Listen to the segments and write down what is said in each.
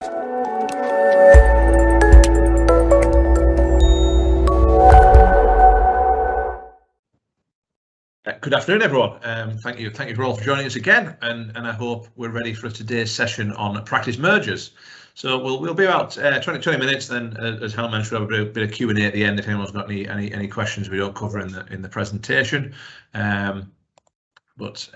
Good afternoon, everyone. Thank you for all for joining us again, and I hope we're ready for today's session on practice mergers. So we'll be about 20 minutes. Then, as Helen mentioned, we'll have a bit of Q&A at the end if anyone's got any questions we don't cover in the presentation. But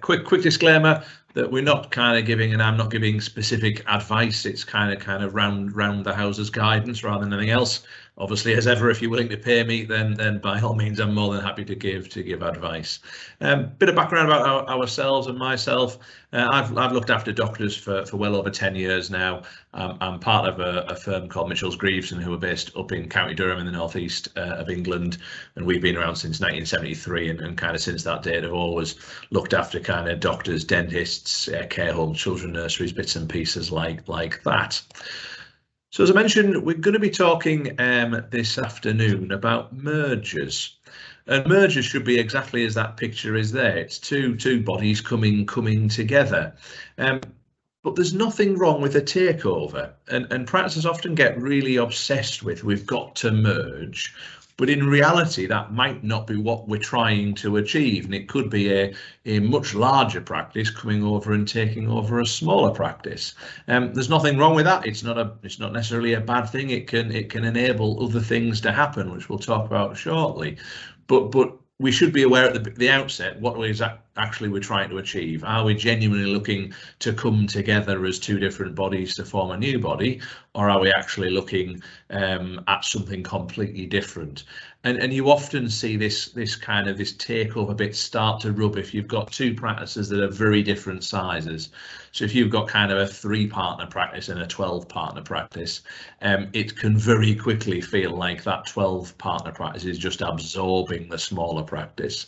quick disclaimer that we're not kind of giving, and I'm not giving specific advice. It's kind of round the houses guidance rather than anything else. Obviously, as ever, if you're willing to pay me, then by all means, I'm more than happy to give advice. Bit of background about ourselves and myself. I've looked after doctors for well over 10 years now. I'm part of a firm called Mitchells Greaves, and who are based up in County Durham in the northeast of England, and we've been around since 1973, and kind of since that date have always looked after kind of doctors, dentists, care homes, children nurseries, bits and pieces like that. So as I mentioned, we're going to be talking this afternoon about mergers. And mergers should be exactly as that picture is there. It's two bodies coming together. But there's nothing wrong with a takeover. And practices often get really obsessed with we've got to merge. But in reality, that might not be what we're trying to achieve, and it could be a much larger practice coming over and taking over a smaller practice. There's nothing wrong with that. It's not necessarily a bad thing. It can enable other things to happen, which we'll talk about shortly. But we should be aware at the outset what is actually we're trying to achieve. Are we genuinely looking to come together as two different bodies to form a new body, or are we actually looking at something completely different? And you often see this takeover bit start to rub if you've got two practices that are very different sizes. So if you've got kind of a 3-partner practice and a 12-partner practice, it can very quickly feel like that 12-partner practice is just absorbing the smaller practice.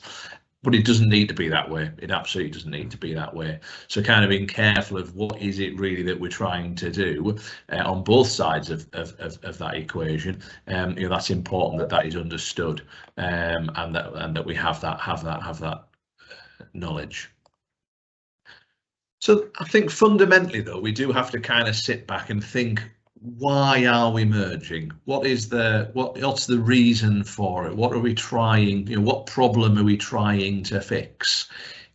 But it doesn't need to be that way. It absolutely doesn't need to be that way. So kind of being careful of what is it really that we're trying to do on both sides of that equation. That's important that is understood, and that we have that knowledge. So I think fundamentally, though, we do have to kind of sit back and think, why are we merging? What's the reason for it? What are we trying? What problem are we trying to fix?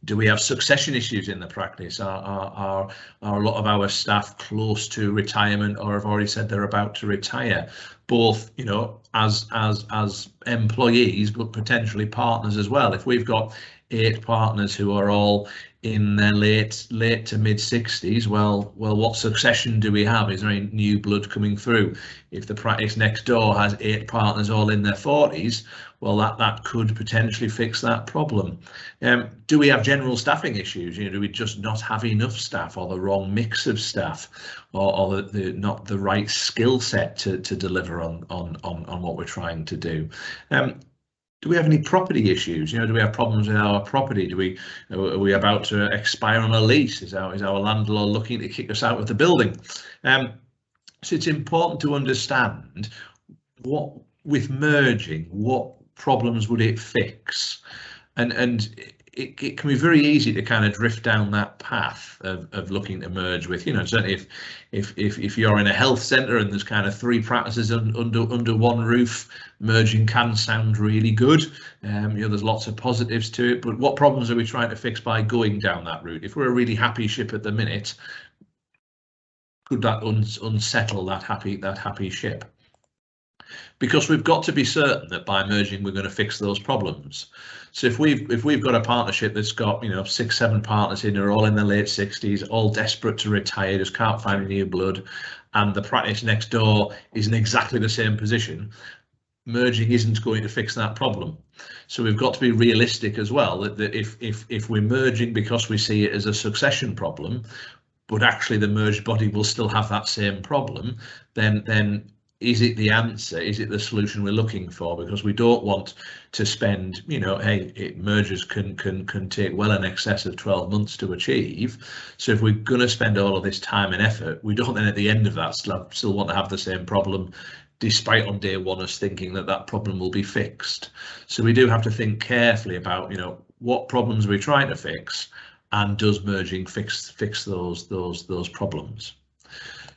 Do we have succession issues in the practice? Are a lot of our staff close to retirement, or have already said they're about to retire? Both, as employees, but potentially partners as well. If we've got 8 partners who are all in their late to mid 60s, well, what succession do we have? Is there any new blood coming through? If the practice next door has 8 partners all in their 40s, well, that could potentially fix that problem. Do we have general staffing issues? Do we just not have enough staff, or the wrong mix of staff, or not the right skill set to deliver on what we're trying to do? Do we have any property issues? Do we have problems with our property? Are we about to expire on a lease? Is our landlord looking to kick us out of the building? So it's important to understand with merging, what problems would it fix? And it can be very easy to kind of drift down that path of looking to merge with, certainly if you're in a health centre and there's kind of 3 practices under one roof, merging can sound really good. There's lots of positives to it, but what problems are we trying to fix by going down that route? If we're a really happy ship at the minute, could that unsettle that happy ship? Because we've got to be certain that by merging we're going to fix those problems. So if we've got a partnership that's got 6-7 partners in, are all in their late 60s, all desperate to retire, just can't find any new blood, and the practice next door is in exactly the same position, merging isn't going to fix that problem. So we've got to be realistic as well, that if we're merging because we see it as a succession problem, but actually the merged body will still have that same problem, then is it the answer? Is it the solution we're looking for? Because we don't want to spend, mergers can take well in excess of 12 months to achieve. So if we're going to spend all of this time and effort, we don't then at the end of that still want to have the same problem, despite on day one us thinking that problem will be fixed. So we do have to think carefully about, what problems are we trying to fix, and does merging fix those problems?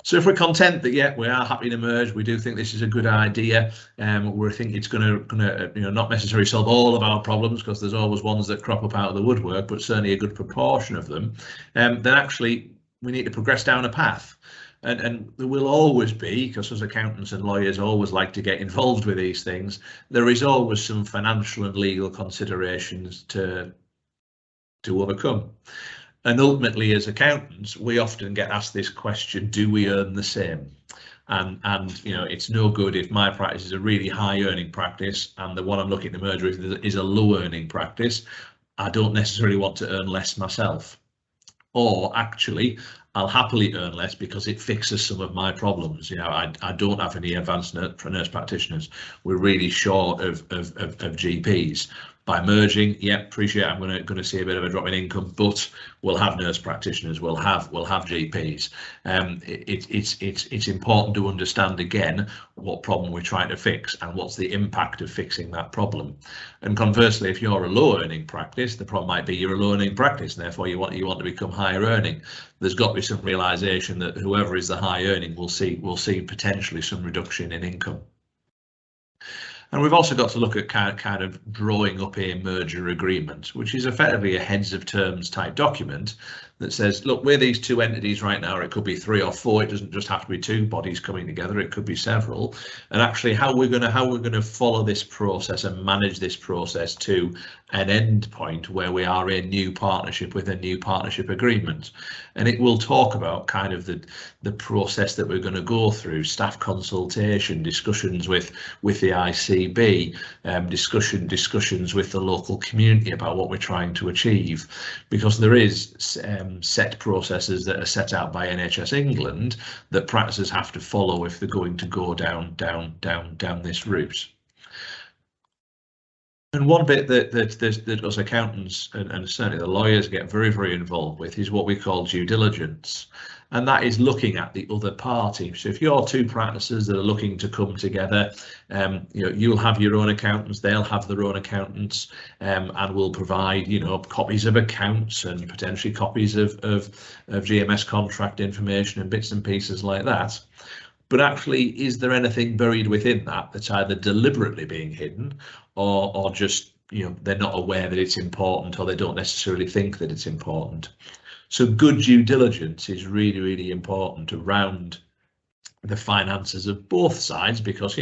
So if we're content that, yeah, we are happy to merge, we do think this is a good idea, we think it's going to not necessarily solve all of our problems, because there's always ones that crop up out of the woodwork, but certainly a good proportion of them, then actually we need to progress down a path. And there will always be, because as accountants and lawyers always like to get involved with these things, there is always some financial and legal considerations to overcome. And ultimately, as accountants, we often get asked this question: do we earn the same? And it's no good if my practice is a really high earning practice and the one I'm looking to merge with is a low earning practice. I don't necessarily want to earn less myself. Or actually, I'll happily earn less because it fixes some of my problems. I don't have any advanced nurse practitioners. We're really short of GPs. By merging, yeah, appreciate I'm going to see a bit of a drop in income, but we'll have nurse practitioners, we'll have GPs. It's important to understand again what problem we're trying to fix and what's the impact of fixing that problem. And conversely, if you're a low earning practice, the problem might be you're a low earning practice, and therefore you want to become higher earning. There's got to be some realization that whoever is the high earning will see potentially some reduction in income. And we've also got to look at kind of drawing up a merger agreement, which is effectively a heads of terms type document that says, look, we're these two entities right now, or it could be 3 or 4. It doesn't just have to be 2 bodies coming together. It could be several. And actually, how we're going to follow this process and manage this process to an end point where we are a new partnership with a new partnership agreement. And it will talk about kind of the process that we're going to go through: staff consultation, discussions with the ICB, discussions with the local community about what we're trying to achieve, because there is set processes that are set out by NHS England that practices have to follow if they're going to go down this route. And one bit that us accountants and certainly the lawyers get very involved with is what we call due diligence. And that is looking at the other party. So if you're 2 practices that are looking to come together, you'll have your own accountants, they'll have their own accountants, and we'll provide, copies of accounts and potentially copies of GMS contract information and bits and pieces like that. But actually, is there anything buried within that that's either deliberately being hidden or just, they're not aware that it's important, or they don't necessarily think that it's important? So good due diligence is really important around the finances of both sides, because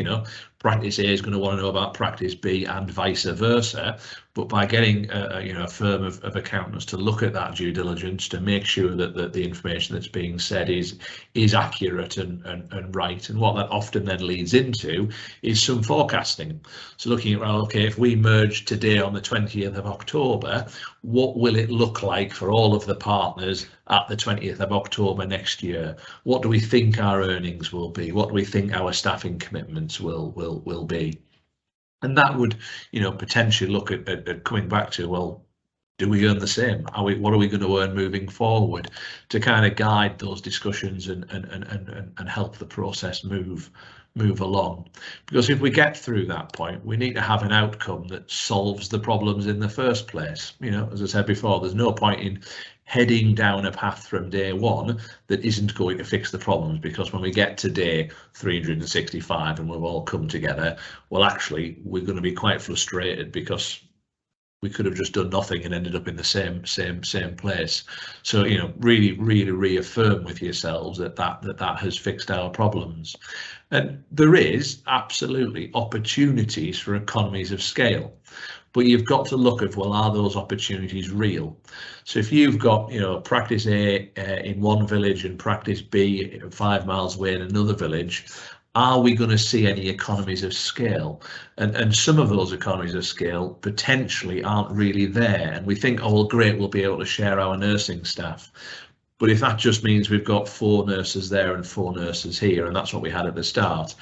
practice A is going to want to know about practice B and vice versa. But by getting a firm of accountants to look at that due diligence to make sure that the information that's being said is accurate and right, and what that often then leads into is some forecasting. So looking at, well, okay, if we merge today on the 20th of October, what will it look like for all of the partners at the 20th of October next year? What do we think our earnings will be? What do we think our staffing commitments will be? And that would, potentially look at coming back to, well, do we earn the same? What are we going to earn moving forward, to kind of guide those discussions and help the process move along? Because if we get through that point, we need to have an outcome that solves the problems in the first place. As I said before, there's no point in heading down a path from day one that isn't going to fix the problems, because when we get to day 365 and we've all come together, well, actually, we're going to be quite frustrated because we could have just done nothing and ended up in the same place. So, really reaffirm with yourselves that has fixed our problems. And there is absolutely opportunities for economies of scale, but you've got to look at, well, are those opportunities real? So if you've got, practice A in one village and practice B 5 miles away in another village, are we going to see any economies of scale? And some of those economies of scale potentially aren't really there. And we think, oh, well, great, we'll be able to share our nursing staff. But if that just means we've got 4 nurses there and 4 nurses here, and that's what we had at the start,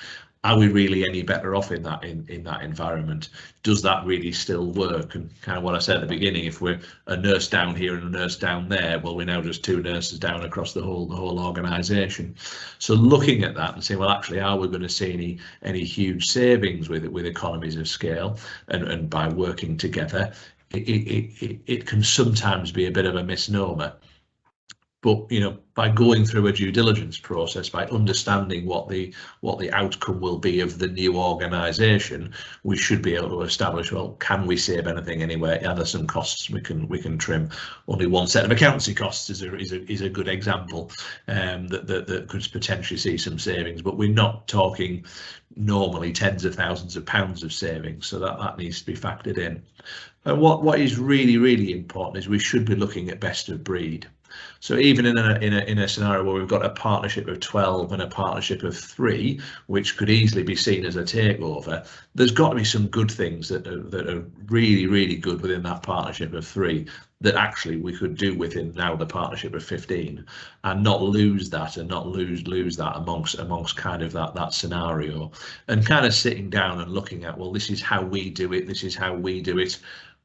are we really any better off in that environment? Does that really still work? And kind of what I said at the beginning, if we're a nurse down here and a nurse down there, well, we're now just 2 nurses down across the whole organisation. So looking at that and saying, well, actually, are we going to see any huge savings with economies of scale? And by working together, it can sometimes be a bit of a misnomer. But by going through a due diligence process, by understanding what the outcome will be of the new organisation, we should be able to establish, well, can we save anything anywhere? Are there some costs we can trim? Only one set of accountancy costs is a good example that could potentially see some savings, but we're not talking normally tens of thousands of pounds of savings, so that needs to be factored in. And what is really important is we should be looking at best of breed. So even in a scenario where we've got a partnership of 12 and a partnership of 3, which could easily be seen as a takeover, there's got to be some good things that are really good within that partnership of 3 that actually we could do within now the partnership of 15, and not lose that and not lose that amongst kind of that scenario, and kind of sitting down and looking at, well, this is how we do it, this is how we do it,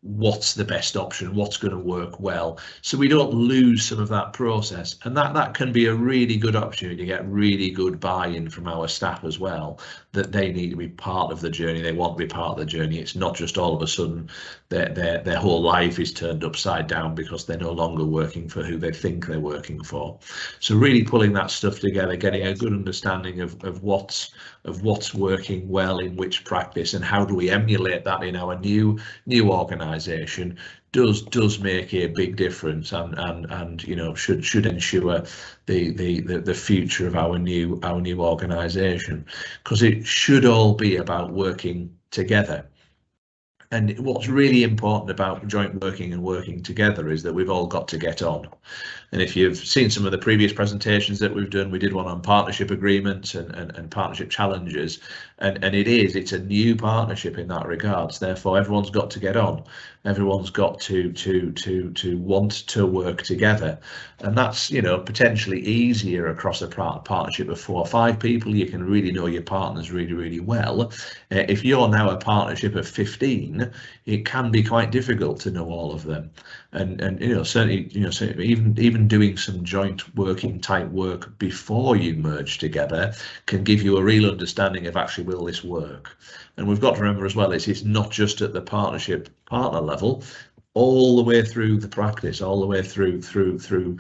what's the best option, what's going to work well, so we don't lose some of that process. And that can be a really good opportunity to get really good buy-in from our staff as well, that they need to be part of the journey, they want to be part of the journey. It's not just all of a sudden their whole life is turned upside down because they're no longer working for who they think they're working for. So really pulling that stuff together, getting a good understanding of what's working well in which practice, and how do we emulate that in our new organisation, does make a big difference, and should ensure the future of our new organisation, because it should all be about working together. And what's really important about joint working and working together is that we've all got to get on. And if you've seen some of the previous presentations that we've done, we did one on partnership agreements and partnership challenges, and it's a new partnership in that regards. Therefore, everyone's got to get on. Everyone's got to want to work together, and that's potentially easier across a partnership of 4 or 5 people. You can really know your partners really well. If you're now a partnership of 15, it can be quite difficult to know all of them, and certainly even doing some joint working type work before you merge together can give you a real understanding of actually, will this work? And we've got to remember as well, it's not just at the partnership partner level, all the way through the practice, all the way through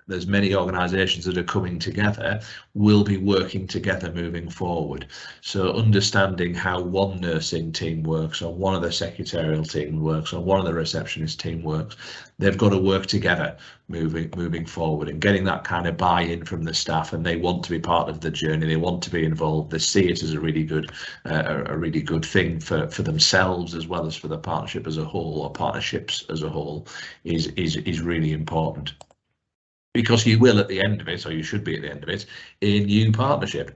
there's many organisations that are coming together, will be working together moving forward. So understanding how one nursing team works, or one of the secretarial team works, or one of the receptionist team works, they've got to work together moving forward, and getting that kind of buy-in from the staff, and they want to be part of the journey, they want to be involved, they see it as a really good thing for themselves as well as for the partnership as a whole, or partnerships as a whole, is really important. Because you will, at the end of it, or you should be at the end of it, a new partnership,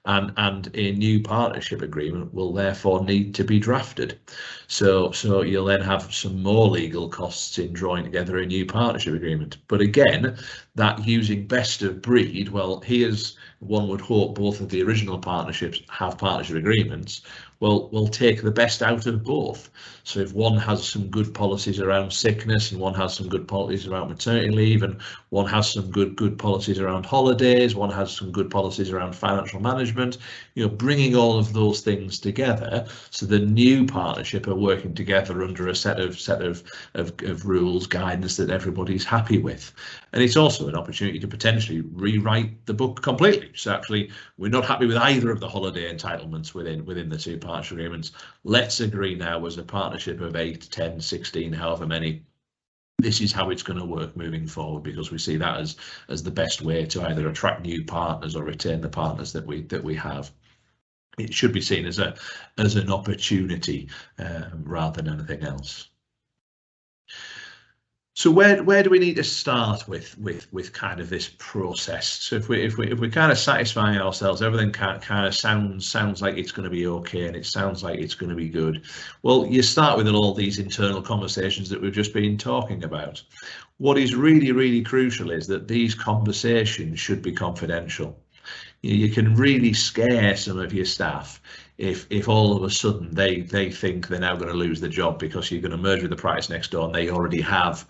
and a new partnership agreement will therefore need to be drafted. So you'll then have some more legal costs in drawing together a new partnership agreement. But again, that using best of breed, well, here's, one would hope both of the original partnerships have partnership agreements. Well, we'll take the best out of both. So if one has some good policies around sickness, and one has some good policies around maternity leave, and one has some good policies around holidays, one has some good policies around financial management, bringing all of those things together, so the new partnership are working together under a set of rules, guidance that everybody's happy with. And it's also an opportunity to potentially rewrite the book completely. So actually, we're not happy with either of the holiday entitlements within the 2 partnership agreements. Let's agree now, as a partnership of 8, 10, 16, however many, this is how it's going to work moving forward, because we see that as the best way to either attract new partners or retain the partners that we have. It should be seen as an opportunity rather than anything else. So where do we need to start with kind of this process? So if we kind of satisfy ourselves, everything kind of sounds like it's going to be okay, and it sounds like it's going to be good. Well, you start with all these internal conversations that we've just been talking about. What is really crucial is that these conversations should be confidential. You can really scare some of your staff if all of a sudden they think they're now going to lose the job because you're going to merge with the practice next door, and they already have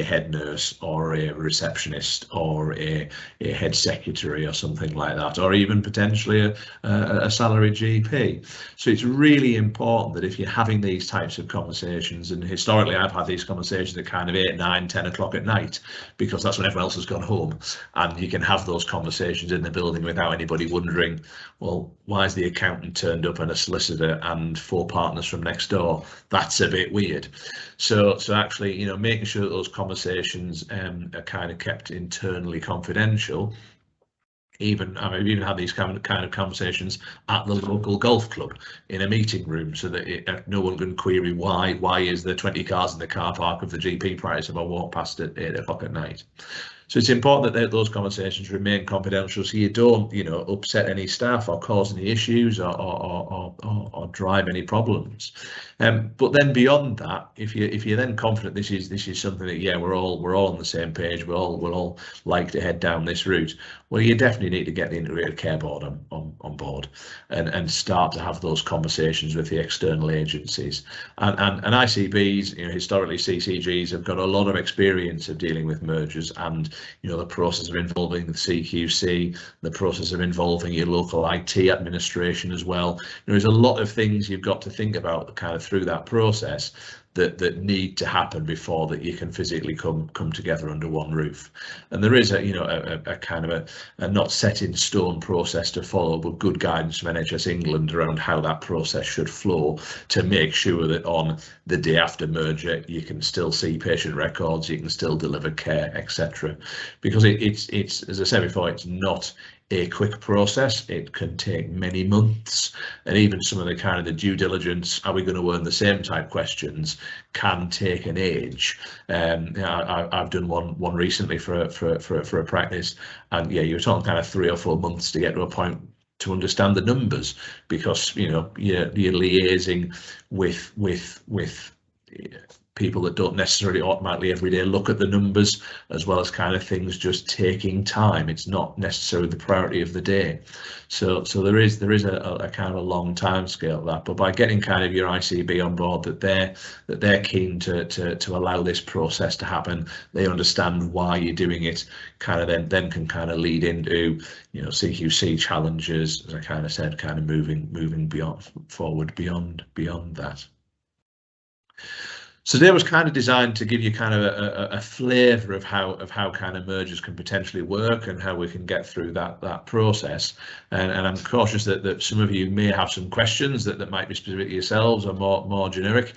head nurse or a receptionist or a head secretary or something like that, or even potentially a salaried GP. So it's really important that if you're having these types of conversations, and historically I've had these conversations at kind of 8, 9, 10 o'clock at night, because that's when everyone else has gone home, and you can have those conversations in the building without anybody wondering, well, why is the accountant turned up and a solicitor and 4 partners from next door? That's a bit weird. So actually, you know, making sure that those conversations are kind of kept internally confidential. I've even had these kind of conversations at the local golf club in a meeting room, so that no one can query why is there 20 cars in the car park of the GP practice if I walk past at 8 o'clock at night. So it's important that those conversations remain confidential, so you don't, you know, upset any staff or cause any issues or drive any problems. But then beyond that, if you're then confident this is something that, yeah, we're all on the same page, we'll all like to head down this route, well, you definitely need to get the integrated care board on board and start to have those conversations with the external agencies. And ICBs, you know, historically CCGs have got a lot of experience of dealing with mergers, and you know, the process of involving the CQC, the process of involving your local IT administration as well. You know, there's a lot of things you've got to think about kind of through that process that need to happen before that you can physically come together under one roof. And there is a kind of a not set in stone process to follow, but good guidance from NHS England around how that process should flow, to make sure that on the day after merger you can still see patient records, you can still deliver care, etc. Because it's as I said before, it's not a quick process. It can take many months, and even some of the kind of the due diligence, are we going to earn the same type questions, can take an age. I've done one recently for a practice, and yeah, you're talking kind of 3 or 4 months to get to a point to understand the numbers, because you know you're liaising with people that don't necessarily automatically every day look at the numbers, as well as kind of things just taking time. It's not necessarily the priority of the day. So there is a kind of a long time scale of that. But by getting kind of your ICB on board, that they're keen to allow this process to happen, they understand why you're doing it, kind of then can kind of lead into, you know, CQC challenges, as I kind of said, kind of moving beyond that. So today was kind of designed to give you kind of a flavour of how kind of mergers can potentially work and how we can get through that process. And I'm cautious that some of you may have some questions that might be specific to yourselves or more generic.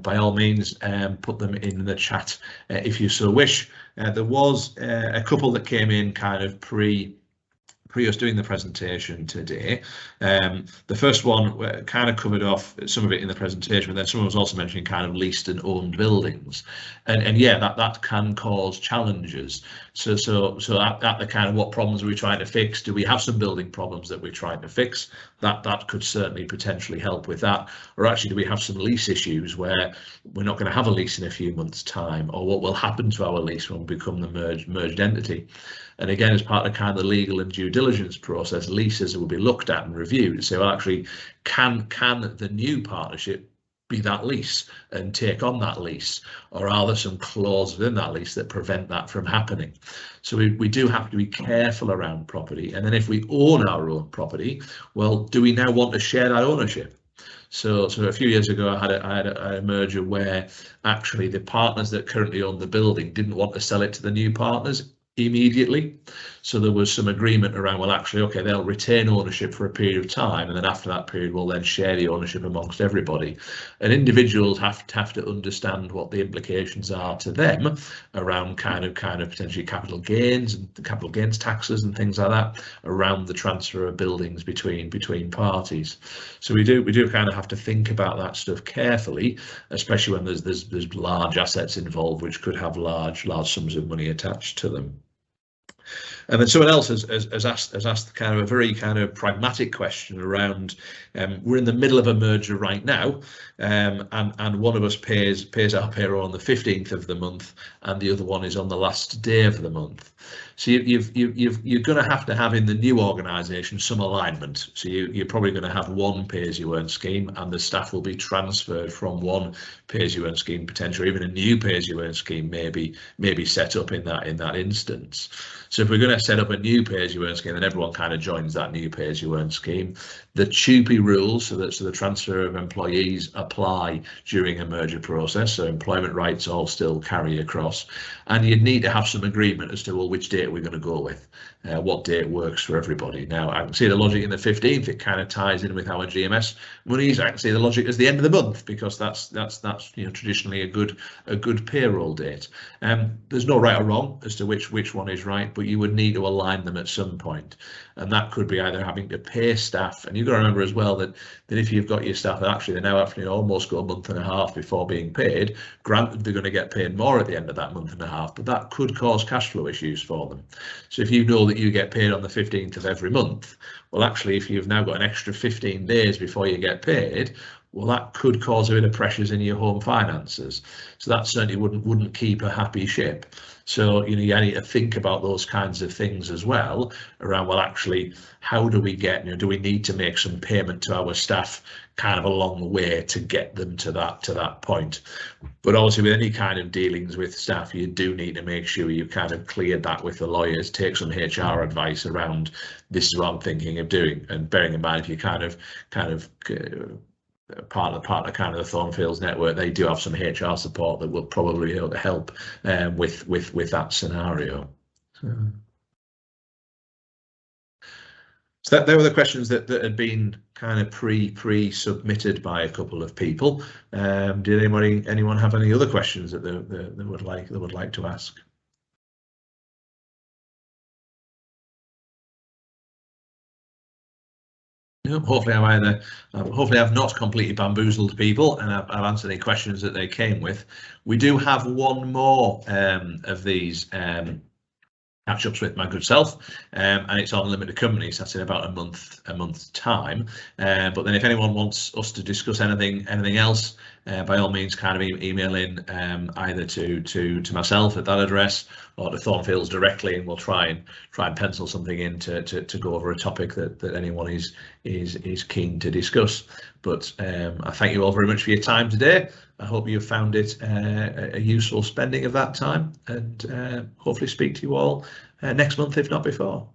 By all means, put them in the chat if you so wish. There was a couple that came in kind of pre us doing the presentation today. The first one kind of covered off some of it in the presentation, but then someone was also mentioning kind of leased and owned buildings, and yeah, that can cause challenges. So at the kind of what problems are we trying to fix? Do we have some building problems that we're trying to fix? That could certainly potentially help with that. Or actually, do we have some lease issues where we're not going to have a lease in a few months' time, or what will happen to our lease when we become the merged entity? And again, as part of kind of the legal and due diligence process, leases will be looked at and reviewed to say, well, actually, can the new partnership be that lease and take on that lease, or are there some clauses within that lease that prevent that from happening? So we do have to be careful around property. And then if we own our own property, well, do we now want to share that ownership? So a few years ago, I had a merger where actually the partners that currently own the building didn't want to sell it to the new partners immediately. So there was some agreement around, well, actually, okay, they'll retain ownership for a period of time, and then after that period, we'll then share the ownership amongst everybody. And individuals have to understand what the implications are to them around kind of potentially capital gains and capital gains taxes and things like that around the transfer of buildings between parties. So we do kind of have to think about that stuff carefully, especially when there's large assets involved, which could have large sums of money attached to them. And then someone else has asked kind of a very kind of pragmatic question around, we're in the middle of a merger right now, and one of us pays our payroll on the 15th of the month, and the other one is on the last day of the month. So you're going to have in the new organisation some alignment. So you're probably going to have one pay-as-you-earn scheme, and the staff will be transferred from one pay-as-you-earn scheme, potentially even a new pay-as-you-earn scheme maybe set up in that instance. So if we're going to set up a new pay-as-you-earn scheme, then everyone kind of joins that new pay-as-you-earn scheme. The TUPE rules, so the transfer of employees, apply during a merger process. So employment rights all still carry across, and you'd need to have some agreement as to, well, which date we're going to go with, what date works for everybody. Now, I can see the logic in the 15th. It kind of ties in with our GMS monies. I can see the logic as the end of the month, because that's traditionally a good payroll date. There's no right or wrong as to which one is right, but you would need to align them at some point, and that could be either having to pay staff, and you've got to remember as well that if you've got your staff that actually they're now having to almost go a month and a half before being paid, granted they're going to get paid more at the end of that month and a half, but that could cause cash flow issues for them. So if you know that you get paid on the 15th of every month, well, actually, if you've now got an extra 15 days before you get paid, well, that could cause a bit of pressures in your home finances. So that certainly wouldn't keep a happy ship. So you need to think about those kinds of things as well, around, well, actually, how do we get, do we need to make some payment to our staff kind of along the way to get them to that point? But obviously, with any kind of dealings with staff, you do need to make sure you kind of cleared that with the lawyers, take some HR advice around, this is what I'm thinking of doing, and bearing in mind, if you kind of part of kind of the Thornfields network, they do have some HR support that will probably be able to help with that scenario. So they were the questions that had been kind of pre-submitted by a couple of people. Did anyone have any other questions that they would like to ask? Hopefully I've not completely bamboozled people, and I've answered any questions that they came with. We do have one more of these catch-ups with my good self, and it's on limited companies. That's in about a month's time. But then if anyone wants us to discuss anything else, by all means, kind of email in either to myself at that address or to Thornfields directly, and we'll try and pencil something in to go over a topic that anyone is keen to discuss. But I thank you all very much for your time today. I hope you found it a useful spending of that time, and hopefully speak to you all next month, if not before.